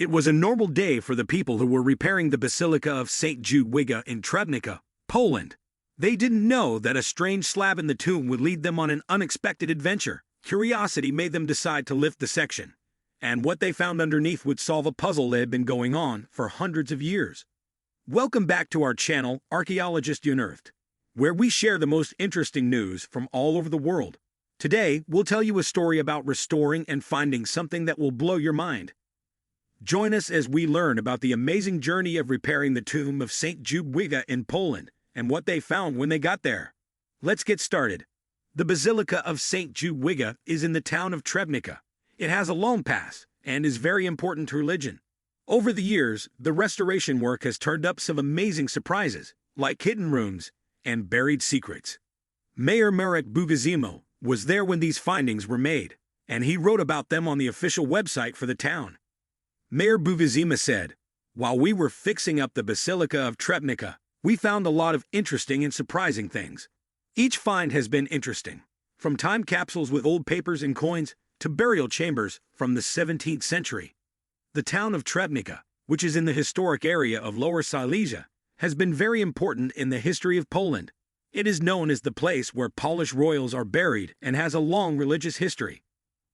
It was a normal day for the people who were repairing the Basilica of St. Judwiga in Trebnica, Poland. They didn't know that a strange slab in the tomb would lead them on an unexpected adventure. Curiosity made them decide to lift the section, and what they found underneath would solve a puzzle that had been going on for hundreds of years. Welcome back to our channel, Archaeologist Unearthed, where we share the most interesting news from all over the world. Today, we'll tell you a story about restoring and finding something that will blow your mind. Join us as we learn about the amazing journey of repairing the tomb of St. Judwiga in Poland and what they found when they got there. Let's get started. The Basilica of St. Judwiga is in the town of Trebnica. It has a long past and is very important to religion. Over the years, the restoration work has turned up some amazing surprises, like hidden rooms and buried secrets. Mayor Marek Bugazimo was there when these findings were made, and he wrote about them on the official website for the town. Mayor Bugazima said, "While we were fixing up the Basilica of Trebnica, we found a lot of interesting and surprising things. Each find has been interesting, from time capsules with old papers and coins to burial chambers from the 17th century. The town of Trebnica, which is in the historic area of Lower Silesia, has been very important in the history of Poland. It is known as the place where Polish royals are buried and has a long religious history.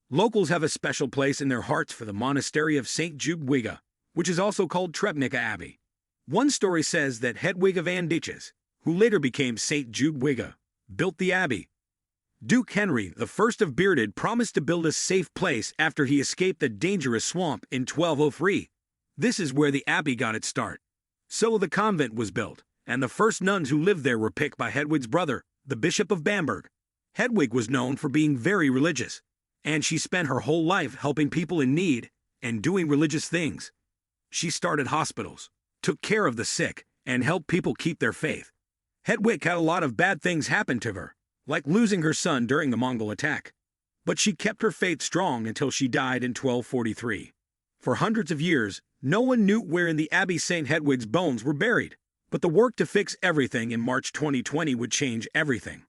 Locals have a special place in their hearts for the monastery of St. Judwiga, which is also called Trebnica Abbey. One story says that Hedwig of Andechs, who later became St. Judwiga, built the abbey. Duke Henry I of Bearded promised to build a safe place after he escaped the dangerous swamp in 1203. This is where the abbey got its start. So the convent was built, and the first nuns who lived there were picked by Hedwig's brother, the Bishop of Bamberg. Hedwig was known for being very religious, and she spent her whole life helping people in need and doing religious things. She started hospitals, took care of the sick, and helped people keep their faith. Hedwig had a lot of bad things happen to her, like losing her son during the Mongol attack. But she kept her faith strong until she died in 1243. For hundreds of years, no one knew where in the Abbey St. Hedwig's bones were buried, but the work to fix everything in March 2020 would change everything.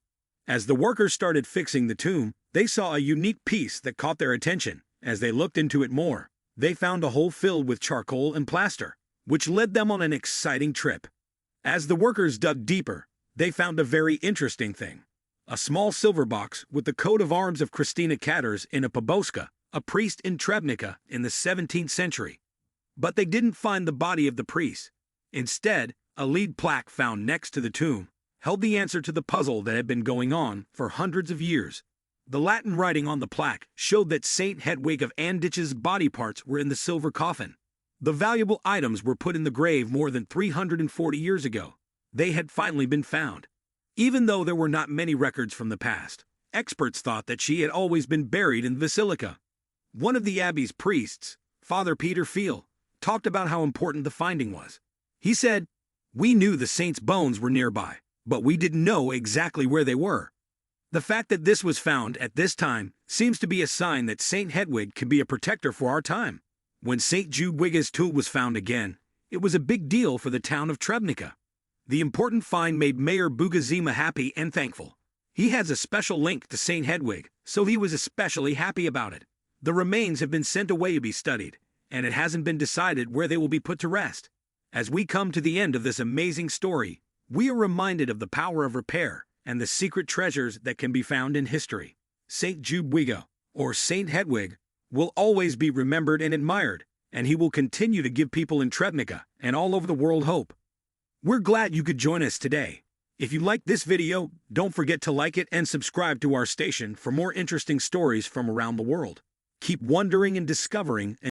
As the workers started fixing the tomb, they saw a unique piece that caught their attention. As they looked into it more, they found a hole filled with charcoal and plaster, which led them on an exciting trip. As the workers dug deeper, they found a very interesting thing. A small silver box with the coat of arms of Christina Katters in a Poboska, a priest in Trebnica in the 17th century. But they didn't find the body of the priest. Instead, a lead plaque found next to the tomb held the answer to the puzzle that had been going on for hundreds of years. The Latin writing on the plaque showed that St. Hedwig of Andechs' body parts were in the silver coffin. The valuable items were put in the grave more than 340 years ago. They had finally been found. Even though there were not many records from the past, experts thought that she had always been buried in the basilica. One of the abbey's priests, Father Peter Feel, talked about how important the finding was. He said, "We knew the saint's bones were nearby, but we didn't know exactly where they were." The fact that this was found at this time seems to be a sign that St. Hedwig could be a protector for our time. When St. Judwiga's tomb was found again, it was a big deal for the town of Trebnica. The important find made Mayor Bugazima happy and thankful. He has a special link to St. Hedwig, so he was especially happy about it. The remains have been sent away to be studied, and it hasn't been decided where they will be put to rest. As we come to the end of this amazing story, we are reminded of the power of repair and the secret treasures that can be found in history. St. Judwiga, or St. Hedwig, will always be remembered and admired, and he will continue to give people in Trebnica and all over the world hope. We're glad you could join us today. If you liked this video, don't forget to like it and subscribe to our station for more interesting stories from around the world. Keep wondering and discovering